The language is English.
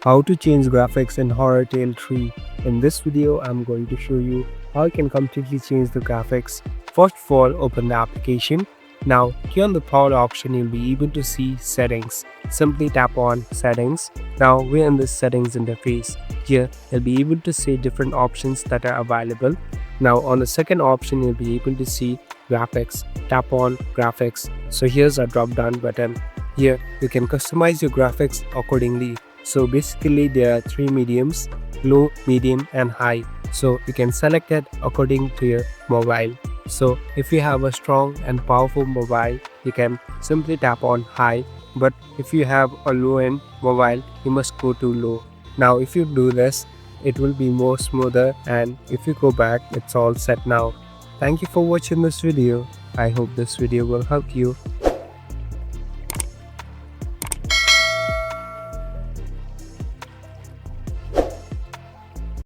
How to change graphics in Horror Tale 3. In this video, I'm going to show you how you can completely change the graphics. First of all, open the application. Now, here on the power option, you'll be able to see settings. Simply tap on settings. Now, we're in the settings interface. Here, you'll be able to see different options that are available. Now, on the second option, you'll be able to see graphics. Tap on graphics. So here's a drop down button. Here, you can customize your graphics accordingly. So basically there are three mediums: low, medium and high. So you can select it according to your mobile. So if you have a strong and powerful mobile, you can simply tap on high. But if you have a low end mobile, you must go to low. Now if you do this, it will be more smoother, and if you go back, it's all set now. Thank you for watching this video. I hope this video will help you.